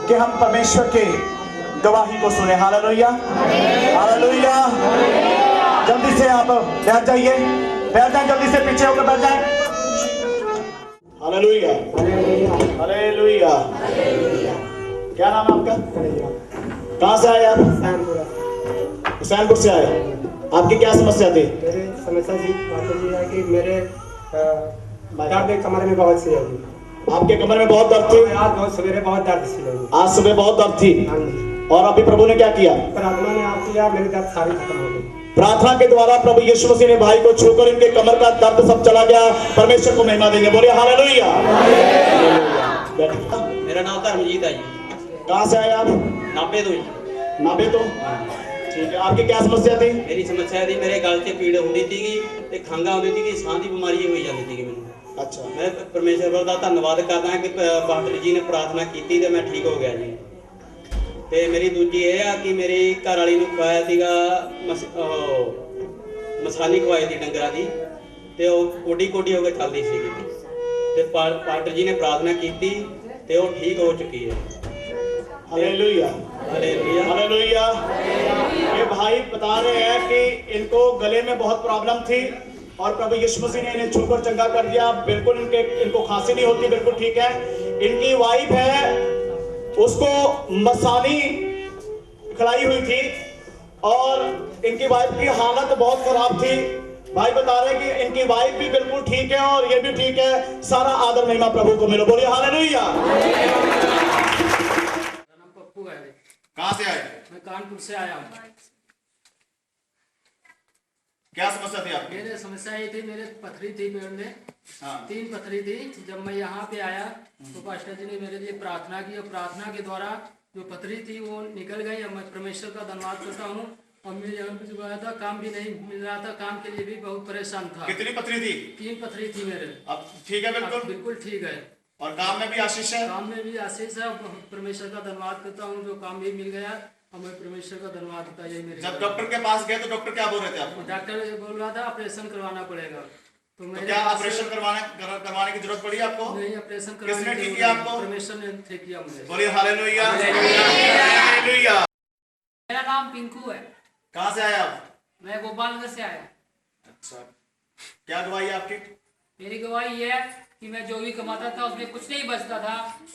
कि हम परमेश्वर के गवाही को सुने। Hallelujah, hallelujah. जल्दी से आप बैठ जाइए, बैठ जाए, जल्दी से पीछे होकर बैठ जाए। Hallelujah, hallelujah. क्या नाम है आपका? कहाँ से आए आप? हुसैनपुर से आए। आपकी क्या समस्या थी? मेरी समस्या जी है कि मेरे दर्द कमर में बहुत सी है। आपके कमर में बहुत दर्द थी? आज बहुत सवेरे बहुत दर्द सी लगी। आज सुबह बहुत दर्द थी। हाँ जी। और अभी प्रभु ने क्या किया? प्रार्थना ने आप किया, मेरी दर्द सारी खत्म हो गई। प्रार्थना के द्वारा प्रभु यीशु मसीह ने भाई को छूकर इनके कमर का दर्द सब चला गया। परमेश्वर को महिमा देंगे, बोलिए हालेलुया। मेरा नाम धर्मजीत है जी। कहाँ से आए आप? नाभे तो जी। नाभे तो ठीक है। आपकी क्या समस्या थी? मेरी समस्या थी, मेरे गल से पीड़ होती थी ते खंघा होती थी, सांस की बीमारी हुई जाती थी मैंने। अच्छा, मैं परमेश्वर का धन्यवाद करदा कि पास्टर जी ने प्रार्थना की तो मैं ठीक हो गया जी। ਤੇ ਮੇਰੀ ਦੂਜੀ ਇਹ ਆ ਕਿ ਮੇਰੀ ਘਰ ਵਾਲੀ ਨੂੰ ਖਵਾਇਆ ਸੀਗਾ ਮਸਾਲੀ ਖਵਾਈ ਦੀ ਡੰਗਰਾਂ ਦੀ ਤੇ ਉਹ ਕੋਡੀ ਕੋਡੀ ਹੋ ਕੇ ਚੱਲਦੀ ਸੀਗੀ ਤੇ ਪਾਸਟਰ ਜੀ ਨੇ ਪ੍ਰਾर्थना ਕੀਤੀ ਤੇ ਉਹ ਠੀਕ ਹੋ ਚੁੱਕੀ ਹੈ। Hallelujah, hallelujah, hallelujah. ये भाई बता रहे हैं कि इनको गले में बहुत प्रॉब्लम थी और प्रभु यीशु मसीह ने इन्हें छूकर चंगा कर दिया। बिल्कुल इनको खांसी नहीं होती, बिल्कुल ठीक है। इनकी वाइफ है, उसको मसानी खिलाई हुई थी और इनकी वाइफ की हालत बहुत खराब थी। भाई बता रहे हैं कि इनकी वाइफ भी बिल्कुल ठीक है और ये भी ठीक है। सारा आदर महिमा प्रभु को मिलो, बोलिए हालेलुया। कहाँ से आए? मैं कानपुर से आया हूँ। क्या समस्या थी आपकी? मेरे समस्या ये थी, मेरे पथरी थी पेड़ में। हाँ। 3 पथरी थी। जब मैं यहाँ पे आया तो पास्टर जी ने मेरे लिए प्रार्थना की और प्रार्थना के द्वारा जो पथरी थी वो निकल गई। अब मैं परमेश्वर का धन्यवाद करता हूँ। और मेरे यहाँ पे जो आया था काम भी नहीं मिल रहा था, काम के लिए भी बहुत परेशान था। कितनी पथरी थी? 3 पथरी थी मेरे। अब ठीक है? बिल्कुल बिल्कुल ठीक है। और काम में भी आशीष है? काम में भी आशीष है। परमेश्वर का धन्यवाद करता हूँ जो काम भी मिल गया और मैं परमेश्वर का धन्यवाद करता हूँ। यही मेरे जब डॉक्टर के पास गए तो डॉक्टर क्या बोल रहे थे आपको? डॉक्टर बोल रहा था ऑपरेशन करवाना पड़ेगा, तो तो मैंने क्या ऑपरेशन करवाने की जरूरत पड़ी आपको? नहीं, ऑपरेशन किसने करवाने ठीक की किया जरूरत आपको? नहीं, परमेश्वर ने ठीक किया मुझे। बोलिए हालेलुया, हालेलुया। मेरा नाम पिंकू है, कहाँ से आए आप? मैं गोपाल नगर से आया। अच्छा, क्या गवाही है आपकी? मेरी गवाही ये है कि मैं जो भी कमाता था उसमें कुछ नहीं बचता था,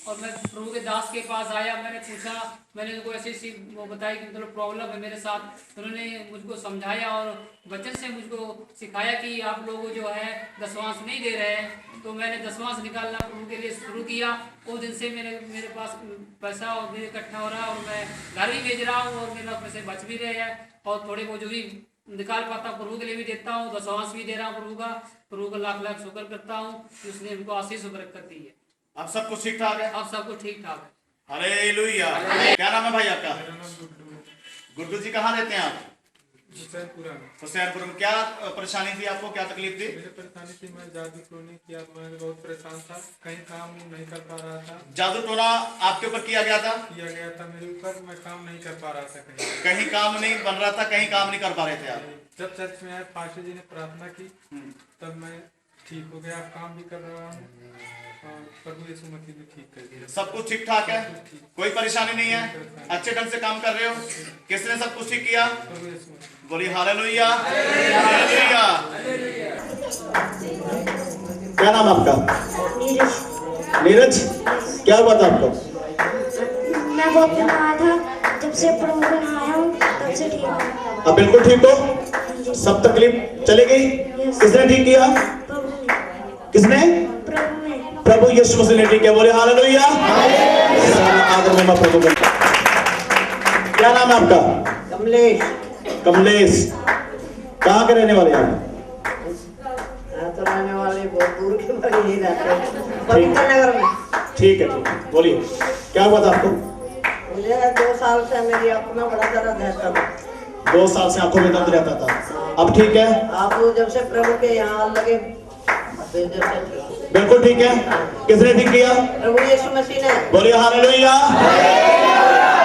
और मैं प्रभु के दास के पास आया, मैंने पूछा, मैंने उनको ऐसी वो बताई कि मतलब प्रॉब्लम है मेरे साथ, तो उन्होंने मुझको समझाया और वचन से मुझको सिखाया कि आप लोग जो है दशवांश नहीं दे रहे हैं, तो मैंने दशवांश निकालना प्रभु के लिए शुरू किया। उस दिन से मेरे पास पैसा और मेरे इकट्ठा हो रहा है, और मैं घर भी भेज रहा हूँ, और मेरे पैसे बच भी रहे हैं, और थोड़े बहुत जो भी निकाल पाता हूँ प्रभु के लिए भी देता हूँ, दशवांश भी दे रहा हूँ प्रभु का लाख लाख शुक्र करता हूँ कि उसने हमको आशीष बरकत दी है। अब सब कुछ ठीक ठाक है? अब सब कुछ ठीक ठाक है। हालेलुया। क्या नाम है भाई आपका? गुड्डू जी, कहाँ रहते हैं आप? हुसैनपुर में। क्या परेशानी थी आपको, क्या तकलीफ थी? मेरे परेशानी थी, मैं जादू टोने की आत्मा में बहुत परेशान था, कहीं काम नहीं कर पा रहा था। जादू टोना आपके ऊपर किया गया था? मेरे ऊपर, मैं काम नहीं कर पा रहा था, कहीं काम नहीं बन रहा था, कहीं काम नहीं कर पा रहे थे आप? जब चर्च में आए, पास्टर जी ने प्रार्थना की, तब मैं ठीक हो गया, काम भी कर रहा हूँ, और प्रभु यीशु मसीह भी ठीक कर दिया। सब कुछ ठीक ठाक है, कोई परेशानी नहीं है, अच्छे ढंग से काम कर रहे हो? किसने सब कुछ ठीक किया? प्रभु यीशु मसीह। बोलिए हालेलुया, हालेलुया। क्या नाम है आपका? नीरज, क्या हुआ था आपको? मैं बहुत बीमार था, जब से प्रभु को नहाया हूँ तब से ठीक हूँ। अब बिल्कुल ठीक हो? सब तकलीफ चली गई? किसने ठीक किया? प्रभु ने, किसने? प्रभु ने। प्रभु यीशु मसीह ने ठीक किया। बोले हालेलुया, आदर महिमा प्रभु का। क्या नाम है आपका? कमलेश। कमलेश, कहाँ के रहने वाले आप? तो रहने वाले बहुत दूर के बड़े ही रहते हैं, पवित्र नगर में। ठीक है, ठीक है, बोलिए क्या हुआ था आपको? मुझे 2 साल से मेरी आंखों में बड़ा दर्द रहता था। 2 साल से आंखों में दर्द रहता था, अब ठीक है? आप जब से प्रभु के यहाँ लगे, फिर जब से बिल्कुल ठीक है। किसने ठीक किया? प्रभु यीशु मसीह ने। बोलिए हालेलुया।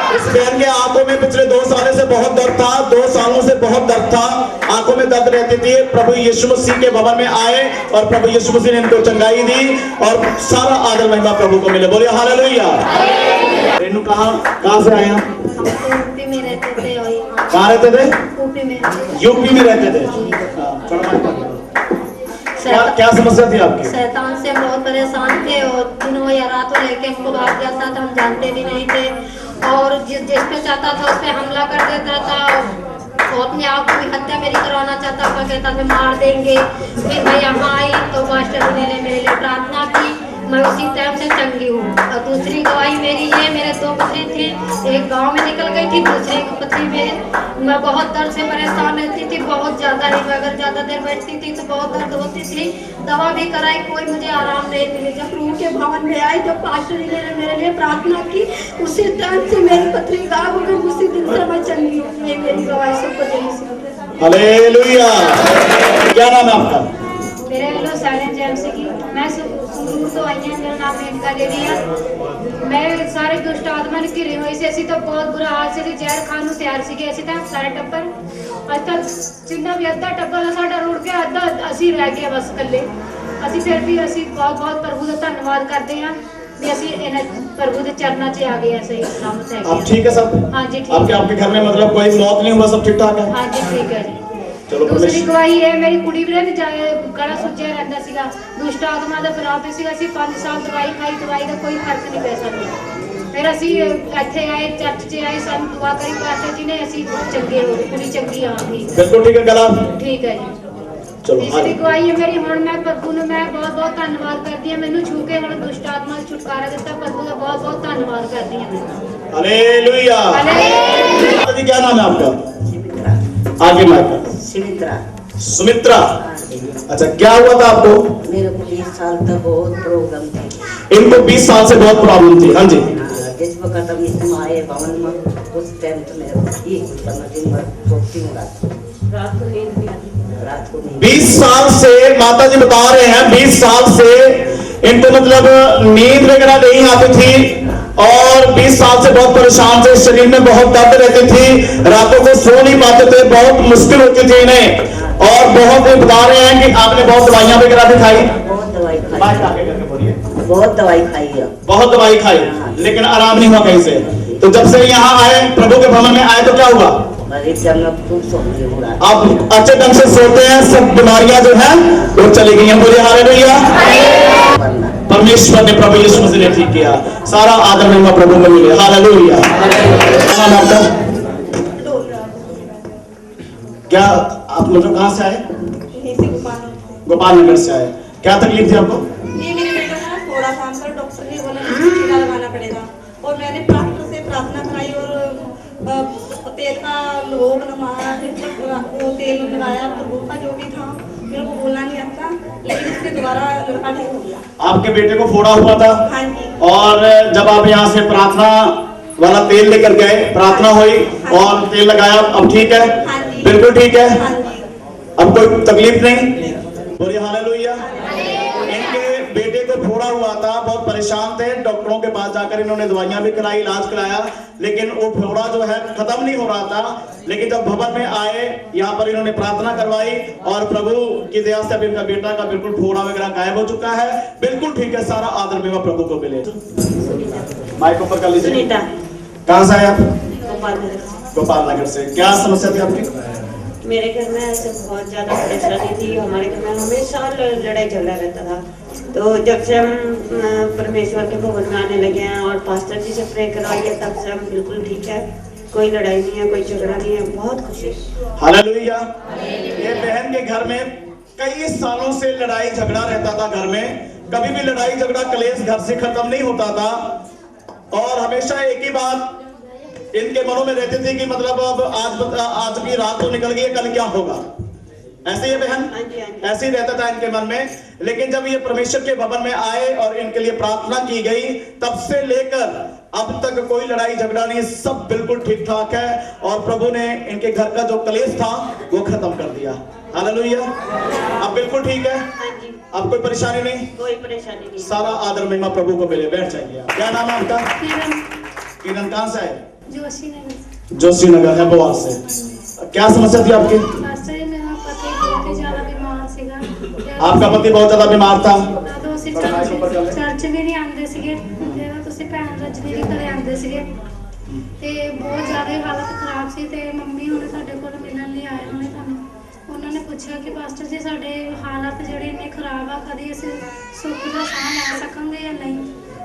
इस बहन के आंखों में पिछले 2 सालों से बहुत दर्द था, 2 सालों से बहुत दर्द था, आंखों में दर्द रहती थी। प्रभु यीशु मसीह के भवन में आए और प्रभु यीशु मसीह ने इनको चंगाई दी, और सारा आदर महिमा प्रभु को मिले। बोलिए हालेलुया। रेनू कहाँ से आए? यूपी में रहते थे, और यहाँ कहाँ रहते थे? यूपी में। यूपी में रहते थे। क्या समस्या थी आपकी? शैतान से बहुत परेशान थे, और दिनों या रातों लेके हमको भाग जाता था, हम जानते भी नहीं थे, और जिस पे चाहता था उस पे हमला कर देता था, वो अपने आप को भी हत्या मेरी करवाना चाहता था, कहता था मार देंगे। फिर मैं यहाँ आई तो मास्टर जी ने मेरे लिए प्रार्थना की, मैं उसी टाइम से चंगी हूँ। और दूसरी गवाही मेरी ये, मेरे 2 पथरी थे, एक गांव में निकल गई थी, दूसरी पथरी में मैं बहुत दर्द से परेशान रहती थी, बहुत ज़्यादा ही। मैं अगर ज़्यादा देर बैठती थी तो बहुत दर्द होती थी, दवा भी कराई, कोई मुझे आराम नहीं मिली। जब प्रभु के भवन में आई, जब पास्टर जी ने मेरे लिए प्रार्थना की, उसी टाइम से मेरी पथरी गायब हो गई, उसी दिन से मैं चंगी हूँ। ये मेरी गवाही सबको जल्दी से। हालेलुया। क्या नाम है आपका? मेरे हेलो साइलेंट जेम्स की, मैं सुरूर तो आई हूँ, मेरा नाम मेनका देवी है। मैं सारे दुष्ट आत्मा की रही ऐसी तो बहुत बुरा हाल से जहर खानू तैयार सी ऐसे था सारे टब्बर अज तक जिन्ना भी अद्धा टब्बर साडा रुड़ गया, अद्धा असी रह गया बस कल्ले। ਅਸੀਂ ਫਿਰ ਵੀ ਅਸੀਂ ਬਹੁਤ प्रभु का धन्यवाद करते हैं भी ਅਸੀਂ ਇਹਨਾਂ प्रभु के चरणों 'ਚ आ गए हैं, सही सलामत है। आप ठीक है सब? हाँ जी ठीक। आपके घर में मतलब कोई मौत नहीं हुआ, सब ठीक ठाक है? हाँ जी ठीक है जी। चलो दूसरी गवाही है, मेरी कुड़ी भी ने गला सुझिया रहता सीगा, दुष्ट आत्मा ਦਾ ਖਰਾਬ ਸੀਗਾ। ਅਸੀਂ 5 ਸਾਲ ਦਵਾਈ ਖਾਈ, ਦਵਾਈ ਦਾ ਕੋਈ ਫਰਕ ਨਹੀਂ ਪੈ ਸਕਦਾ। ਫਿਰ ਅਸੀਂ ਇੱਥੇ ਆਏ, ਚਰਚ 'ਚ ਆਏ, ਸਾਨੂੰ ਦੁਆ ਕਰੀ ਪਾਸਟਰ ਜੀ ਨੇ, ਅਸੀਂ ਚੰਗੇ ਹੋ ਗਏ, ਕੁੜੀ ਚੰਗੀ ਆ ਗਈ। बिल्कुल ठीक है, गला ठीक है जी। चलो तीसरी गवाही है मेरी, ਹੁਣ मैं प्रभु ਨੂੰ मैं बहुत बहुत धन्यवाद करती हूँ, ਮੈਨੂੰ छू के ਹੁਣ दुष्ट आत्मा से छुटकारा दिता, प्रभु का बहुत बहुत धन्यवाद करती हूँ। हालेलुया। हालेलुया। जी क्या नाम है आपका? सुमित्रा। आगे माइक। सुमित्रा। सुमित्रा, अच्छा क्या हुआ था आपको? मेरे को 20 साल तक बहुत प्रॉब्लम थी। इनको 20 साल से बहुत प्रॉब्लम थी। हाँ जी। जिस वक्त हम इसमें आए भवन में, उस टाइम तो मेरे को ठीक हुई, मैं दिन भर सोचती हूँ, रात को नींद नहीं आती, रात को नींद। 20 साल से माता जी बता रहे हैं, 20 साल से इनको मतलब नींद वगैरह नहीं आती थी, और 20 साल से बहुत परेशान थे, शरीर में बहुत दर्द रहती थी, रातों को सो नहीं पाते थे, बहुत मुश्किल होती थी इन्हें। और बहुत ये बता रहे हैं कि आपने बहुत दवाइयां वगैरह भी खाई। बहुत दवाई खाई, बात आगे करके बोलिए। बहुत दवाई खाई है, बहुत दवाई खाई, लेकिन आराम नहीं हुआ कहीं से। तो जब से यहाँ आए, प्रभु के भवन में आए, तो क्या हुआ? खूब सोती हूँ। अब अच्छे ढंग से सोते हैं, सब बीमारियां जो है वो चली गई हैं। बोलिए हालेलुया। परमेश्वर ने, प्रभु यीशु मसीह ने ठीक किया। सारा आदर महिमा प्रभु को मिले। हालेलुया। नाम आपका क्या? आप मतलब कहाँ से आए? गोपाल नगर से आए। क्या तकलीफ थी आपको? ये मेरे बेटा का थोड़ा सा पर डॉक्टर ने बोला इसको टीका लगाना पड़ेगा, और मैंने डॉक्टर से प्रार्थना कराई और तेल का लोग नमाया, वो तेल लगाया, प्रभु का जो भी था, मेरे को बोलना नहीं आता, लेकिन इससे दोबारा लड़का ठीक हो गया। आपके बेटे को फोड़ा हुआ था? हाँ जी। और जब आप यहाँ से प्रार्थना वाला तेल लेकर गए, प्रार्थना हुई और तेल लगाया, अब ठीक है? हाँ जी। बिल्कुल ठीक है? हाँ जी। अब कोई तकलीफ नहीं? बोलिए हालेलुया। इनके बेटे को फोड़ा हुआ था, बहुत परेशान थे, डॉक्टरों के पास जाकर इन्होंने दवाइयां भी कराई, इलाज कराया, लेकिन वो फोड़ा जो है खत्म नहीं हो रहा था। लेकिन जब भवन में आए, यहाँ पर इन्होंने प्रार्थना करवाई और प्रभु की दया से अब इनका बेटा का बिल्कुल फोड़ा वगैरह गायब हो चुका है, बिल्कुल ठीक है। सारा आदर मेवा प्रभु को मिले। माइक ऊपर कर लीजिए। सुनीता। कहाँ से आए आप? गोपाल नगर से। गोपाल नगर से। क्या समस्या थी आपकी? मेरे घर में ऐसे बहुत ज़्यादा परेशानी थी, हमारे घर में हमेशा लड़ाई झगड़ा रहता था। तो जब से हम परमेश्वर के भवन में आने लगे हैं और पास्टर जी से प्रे करवाइए, तब से हम बिल्कुल ठीक है, कोई लड़ाई नहीं है, कोई झगड़ा नहीं है, बहुत खुशी। हालेलुया। ये बहन के घर में कई सालों से लड़ाई झगड़ा रहता था घर में, कभी भी लड़ाई झगड़ा कलेश घर से खत्म नहीं होता था, और हमेशा एक ही बात इनके मनों में रहती थी कि मतलब अब आज की रात तो निकल गई, कल क्या होगा। ऐसे ही बहन, ऐसे ही रहता था इनके मन में। लेकिन जब ये परमेश्वर के भवन में आए और इनके लिए प्रार्थना की गई, तब से लेकर अब तक कोई लड़ाई झगड़ा नहीं, सब बिल्कुल ठीक ठाक है, और प्रभु ने इनके घर का जो कलेश था वो खत्म कर दिया। हालेलुया। अब बिल्कुल ठीक है, अब कोई परेशानी नहीं, कोई परेशानी नहीं। सारा आदर महिमा प्रभु को मिले। बैठ जाइए। क्या नाम है आपका? किरण। कहाँ से आए? जोशी नगर है, बोआल से। क्या समस्या थी आपकी? आपका पति बहुत ज्यादा बीमार था। चर्च भी नहीं आते ਸੀਗੇ ਜਿਹੜਾ ਤੁਸੀਂ ਭੈਣ ਰਜਨੀ ਦੇ ਘਰੇ ਆਂਦੇ ਸੀਗੇ ਤੇ ਬਹੁਤ ਜ਼ਿਆਦਾ ਹਾਲਤ ਖਰਾਬ ਸੀ ਤੇ ਮੰਮੀ ਹੁਣ ਸਾਡੇ ਕੋਲ ਮਿਲਣ ਲਈ ਆਏ ਹੋਣੇ ਤੁਹਾਨੂੰ। ਉਹਨਾਂ ਨੇ ਪੁੱਛਿਆ ਕਿ ਪਾਸਟਰ ਜੀ ਸਾਡੇ ਹਾਲਾਤ ਜਿਹੜੇ ਇੰਨੇ ਖਰਾਬ ਆ, ਕਦੀ ਅਸੀਂ ਸੁੱਖ ਦਾ ਸਾਹ ਲੈ ਸਕਾਂਗੇ ਜਾਂ ਨਹੀਂ।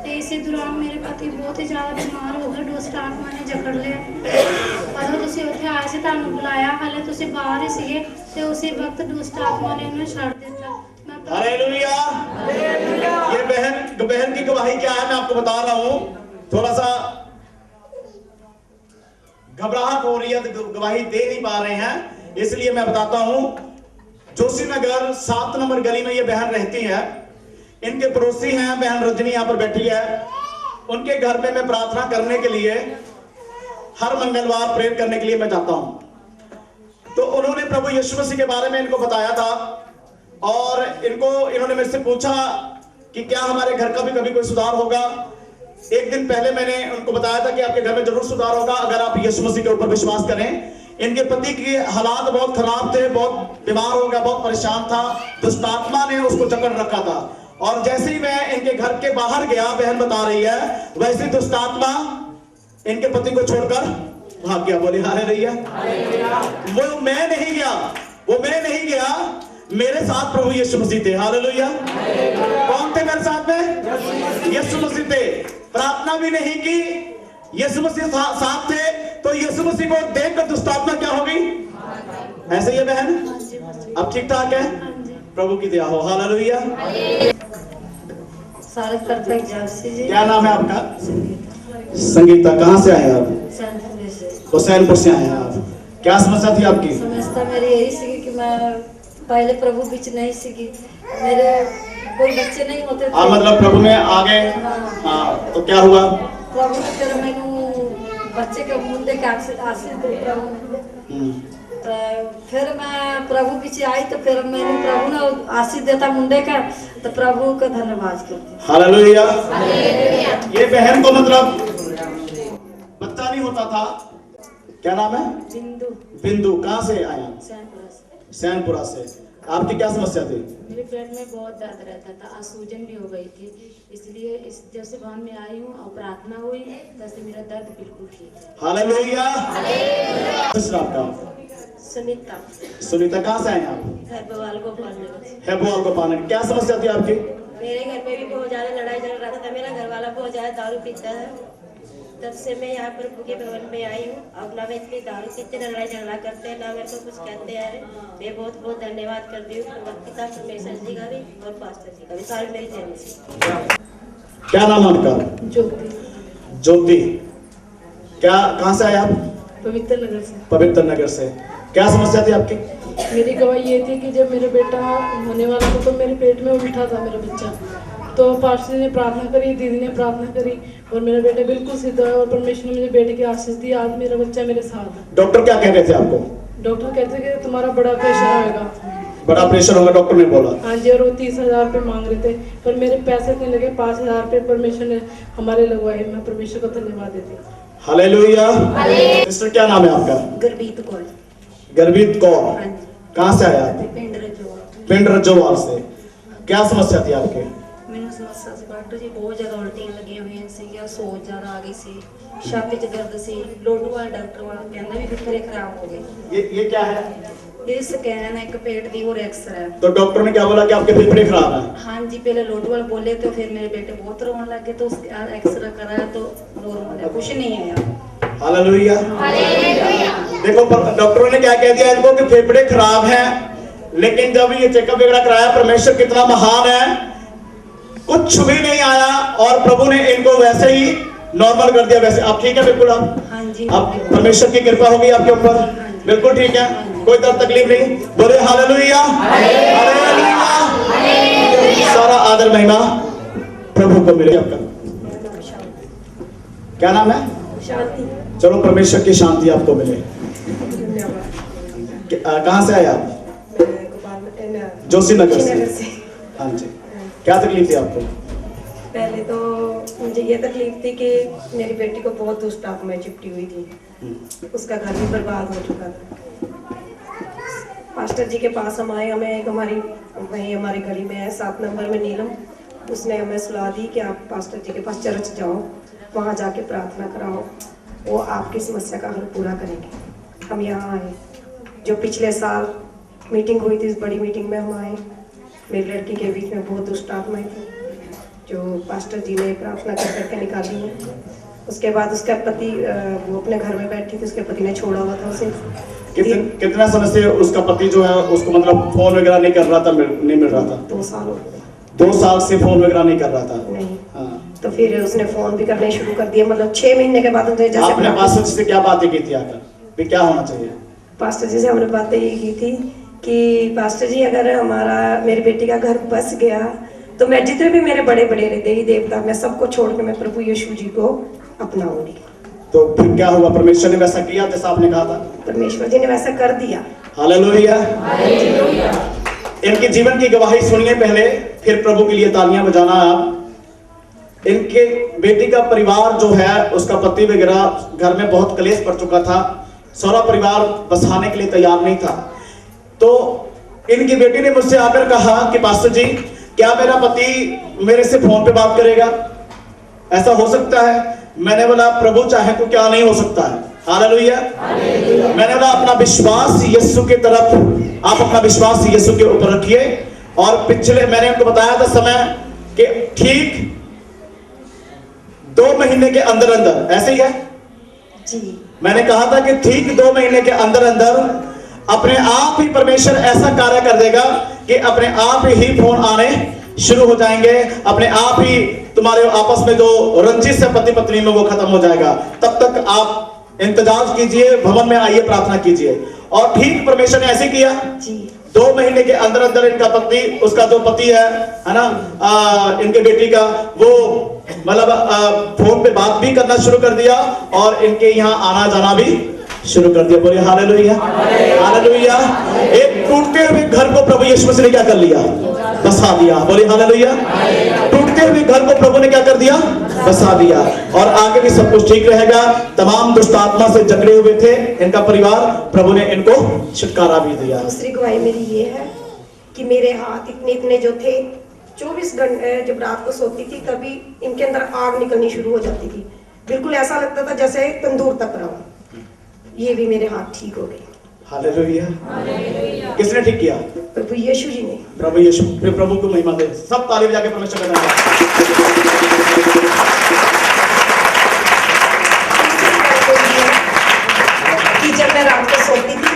ਤੇ ਇਸੇ ਦੌਰਾਨ ਮੇਰੇ ਪਤੀ ਬਹੁਤ ਹੀ ਜ਼ਿਆਦਾ ਬਿਮਾਰ ਹੋ ਗਏ, ਦੁਸ਼ਟ ਆਤਮਾ ਨੇ ਜਕੜ ਲਿਆ। ਜਦੋਂ ਤੁਸੀਂ ਉੱਥੇ ਆਏ ਸੀ, ਤੁਹਾਨੂੰ ਬੁਲਾਇਆ, ਹਾਲੇ ਤੁਸੀਂ ਬਾਹਰ ਹੀ ਸੀਗੇ ਤੇ ਉਸੇ ਵਕਤ ਦੁਸ਼ਟ ਆਤਮਾ ਨੇ ਉਹਨੂੰ ਛੱਡ ਦਿੱਤਾ। हालेलुया। ये बहन की गवाही क्या है मैं आपको बता रहा हूँ। थोड़ा सा घबराहट हो रही है, तो गवाही दे नहीं पा रहे हैं, इसलिए मैं बताता हूँ। जोशी नगर 7 नंबर गली में ये बहन रहती है। इनके पड़ोसी हैं बहन रजनी, यहाँ पर बैठी है। उनके घर में मैं प्रार्थना करने के लिए हर मंगलवार प्रेयर करने के लिए मैं जाता हूँ। तो उन्होंने प्रभु यीशु मसीह के बारे में इनको बताया था, और इन्होंने मेरे से पूछा कि क्या हमारे घर का भी कभी कोई सुधार होगा। एक दिन पहले मैंने उनको बताया था कि आपके घर में जरूर सुधार होगा अगर आप यीशु मसीह के ऊपर विश्वास करें। इनके पति के हालात बहुत खराब थे, बहुत बीमार हो गया, बहुत परेशान था, दुष्ट आत्मा ने उसको जकड़ रखा था। और जैसे ही मैं इनके घर के बाहर गया, बहन बता रही है, वैसे दुष्ट आत्मा इनके पति को छोड़कर भाग गया। बोले हालेलुया। वो मैं नहीं गया, मेरे साथ प्रभु यीशु मसीह थे। हालेलुया। कौन थे मेरे साथ में? यीशु मसीह थे। प्रार्थना भी नहीं की, यीशु मसीह साथ थे, तो यीशु मसीह को देखकर दुष्ट आत्मा क्या हो गई? ऐसे ही है बहन, अब ठीक ठाक है, प्रभु की दया हो। हालेलुया। क्या नाम है आपका? संगीता। कहाँ से आए आप? हुसैनपुर से आए हैं आप। क्या समस्या थी आपकी? समस्या मेरी यही सी कि मैं पहले प्रभु बीच नहीं सीखी, मेरे कोई बच्चे नहीं होते थे। मतलब प्रभु में आ गए। हाँ, तो क्या हुआ? प्रभु ने फिर मैंने बच्चे के मुंडे के आशीष दे प्रभु ने। तो फिर मैं प्रभु पीछे आई, तो फिर मैंने प्रभु ने आशीष देता मुंडे का, तो प्रभु का धन्यवाद करती। हालेलुया। ये बहन को मतलब नहीं होता था। क्या नाम है? बिंदु। बिंदु। कहाँ से आया? सैनपुरा से। सैनपुरा से। आपकी क्या समस्या थी? मेरे पेट में बहुत दर्द रहता था, आज सूजन भी हो गई थी, इसलिए जब से भवन में आई हूँ और प्रार्थना हुई तब से मेरा दर्द बिल्कुल ठीक है। हालेलुया। आपका? सुनीता। सुनीता, कहाँ से आए आप? हैबोवाल गोपाल। हैबोवाल गोपाल। क्या समस्या थी आपकी? मेरे घर में भी बहुत ज्यादा लड़ाई झगड़ा रहता था, मेरा घर वाला बहुत ज्यादा दारू पीता है, तब से मैं यहाँ पर के भवन में आई हूँ। अब ना मैं इतनी दारू पीते ना लड़ाई झगड़ा करते हैं, ना मेरे को कुछ कहते हैं। मैं बहुत बहुत धन्यवाद करती हूँ पिता परमेश्वर जी का भी और पास्टर जी का भी, सारी मेरी जय मसीह। क्या नाम है आपका? ज्योति। ज्योति। क्या, कहाँ से आए आप? पवित्र नगर से। पवित्र नगर से। क्या समस्या थी आपकी? मेरी गवाही ये थी कि जब मेरा बेटा होने वाला था तो मेरे पेट में उल्टा था मेरा बच्चा, तो पास्टर ने प्रार्थना करी, दीदी ने प्रार्थना करी और मेरा बेटा बिल्कुल सिद्ध हुआ और परमेश्वर ने मुझे बेटे की आशीष दी। आज मेरा बच्चा मेरे साथ है। डॉक्टर क्या कह रहे थे आपको? डॉक्टर कहते कि तुम्हारा बड़ा प्रेशर आएगा। बड़ा प्रेशर होगा, डॉक्टर ने बोला। हाँ जी, और वो 30,000 रुपये मांग रहे थे, पर मेरे पैसे इतने लगे, 5,000 रुपये परमेश्वर ने हमारे लगवाए। मैं परमेश्वर को धन्यवाद देती हूँ। हालेलुया। सिस्टर, क्या नाम है आपका? गर्भीत कौर। गर्भीत कौर। कहाँ से आया आप? पिंड रजोवाल से। क्या समस्या थी आपके? मैंने समस्या से डॉक्टर जी बहुत ज्यादा उल्टियां लगी हुई सी, सोच ज्यादा आ गई सी, छाती च दर्द सी, लोडू वाला डॉक्टर वाला कहना भी फिर खराब हो गए। ये क्या है? ये स्कैन है एक पेट दी और एक्सरे। तो डॉक्टर ने क्या बोला कि आपके फेफड़े खराब हैं? हाँ जी, पहले लोडू वाला बोले तो फिर मेरे बेटे बहुत रोने लगे, तो उसके एक्सरे कराया तो नॉर्मल है, कुछ नहीं आया। हालेलुया। देखो डॉक्टरों ने क्या कह दिया इनको कि फेफड़े खराब हैं, लेकिन जब ये चेकअप वगैरह कराया, परमेश्वर कितना महान है, कुछ भी नहीं आया और प्रभु ने इनको वैसे ही नॉर्मल कर दिया। वैसे आप ठीक है? बिल्कुल आप? हाँ जी। आप परमेश्वर की कृपा होगी आपके ऊपर, बिल्कुल ठीक है, कोई दर्द तकलीफ नहीं। बोले हालेलुया। हालेलुया। सारा आदर महिमा प्रभु को मिले। आपका क्या नाम है? शांति। चलो, परमेश्वर की शांति आपको मिले। कहाँ से आए आप? जोशी नगर से। हाँ जी। क्या तकलीफ थी आपको? पहले तो मुझे ये तकलीफ थी कि मेरी बेटी को बहुत दुष्टात्मा में चिपटी हुई थी, उसका घर भी बर्बाद हो चुका था। पास्टर जी के पास हम आए, हमें एक वहीं हमारी गली में है 7 नंबर में नीलम, उसने हमें सलाह दी कि आप पास्टर जी के पास चर्च जाओ, वहाँ जाके प्रार्थना कराओ, वो आपकी समस्या का हल पूरा करेंगे। हम यहाँ आए, जो पिछले साल मीटिंग हुई थी, इस बड़ी मीटिंग में हम आए, मेरी लड़की के बीच में बहुत दुष्ट आत्माएं थी जो पास्टर जी ने प्रार्थना कर करके निकाली है। उसके बाद उसका पति, वो अपने घर में बैठी थी, उसके पति ने छोड़ा हुआ था उसे। कितना समय से उसका पति जो है उसको मतलब फोन वगैरह नहीं कर रहा था? नहीं मिल रहा था। 2 साल हो गए। 2 साल से फोन वगैरह नहीं कर रहा था? नहीं। हाँ। तो फिर उसने फोन भी करने शुरू कर दिया, मतलब 6 महीने के बाद। आपने पास्टर जी से क्या बातें की थी आकर भी क्या होना चाहिए? पास्टर जी से हमने बातें ये की थी कि पास्टर जी, अगर मेरी बेटी का घर बस गया तो मैं जितने भी मेरे बड़े बड़े देवी देवता, मैं सबको छोड़ के मैं प्रभु यीशु जी को अपनाऊंगी। तो फिर क्या हुआ? परमेश्वर ने वैसा किया जैसा आपने कहा था? परमेश्वर जी ने वैसा कर दिया। हालेलुया। इनके जीवन की गवाही सुनिए पहले, फिर प्रभु के लिए तालियां बजाना आप। इनके बेटी का परिवार जो है, उसका पति वगैरह घर में बहुत कलेश पड़ चुका था, सारा परिवार बसाने के लिए तैयार नहीं था। तो इनकी बेटी ने मुझसे आकर कहा कि पास्टर जी, क्या मेरा पति मेरे से फोन पे बात करेगा? ऐसा हो सकता है? मैंने बोला प्रभु चाहे तो क्या नहीं हो सकता है। हालेलुया। मैंने बोला अपना विश्वास यीशु की तरफ, आप अपना विश्वास यीशु के ऊपर रखिए। और पिछले मैंने उनको बताया था समय कि ठीक 2 महीने के अंदर अंदर, ऐसे ही है जी, मैंने कहा था कि ठीक 2 महीने के अंदर अंदर अपने आप ही परमेश्वर ऐसा कार्य कर देगा कि अपने आप ही फोन आने शुरू हो जाएंगे, अपने आप ही तुम्हारे आपस में जो रंजिश है पति पत्नी में वो खत्म हो जाएगा। तब तक आप इंतजार कीजिए, भवन में आइए, प्रार्थना कीजिए। और ठीक परमेश्वर ने ऐसे किया जी। 2 महीने के अंदर अंदर इनका पति, उसका जो पति है ना, इनके बेटी का, वो मतलब फोन पे बात भी करना शुरू कर दिया और इनके यहाँ आना जाना भी शुरू कर दिया। बोलिए हालेलुया। हालेलुया। टूटते हुए घर को प्रभु यीशु मसीह ने क्या कर लिया? बसा दिया। बोलिए हालेलुया। टूटते टूटे हुए घर को प्रभु ने क्या कर दिया, बसा दिया, और आगे भी सब कुछ ठीक रहेगा। तमाम दुष्ट आत्मा से जकड़े हुए थे इनका परिवार, प्रभु ने इनको छुटकारा भी दिया। दूसरी गवाही मेरी ये है कि मेरे हाथ इतने इतने जो थे, 24 घंटे जब रात को सोती थी तभी इनके अंदर आग निकलनी शुरू हो जाती थी, बिल्कुल ऐसा लगता था जैसे तंदूर तप रहा हूं। ये भी मेरे हाथ ठीक हो गए। हालेलुया। किसने ठीक किया? प्रभु यीशु जी ने। प्रभु यीशु। फिर प्रभु को महिमा दे, सब ताली बजा के परमेश्वर का धन्यवाद। कि जब मैं रात को सोती थी,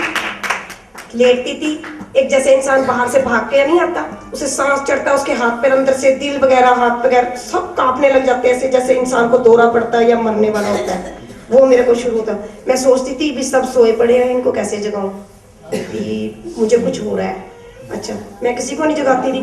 लेटती थी, एक जैसे इंसान बाहर से भाग के नहीं आता, उसे सांस चढ़ता, उसके हाथ पैर अंदर से दिल वगैरह, हाथ वगैरह सब कांपने लग जाते हैं, ऐसे जैसे इंसान को दौरा पड़ता है या मरने वाला होता है। वो मेरे को शुरू होता। मैं सोचती थी भी सब सोए पड़े हैं, इनको कैसे जगाऊं, कि मुझे कुछ हो रहा है। अच्छा, मैं किसी को नहीं जगाती थी।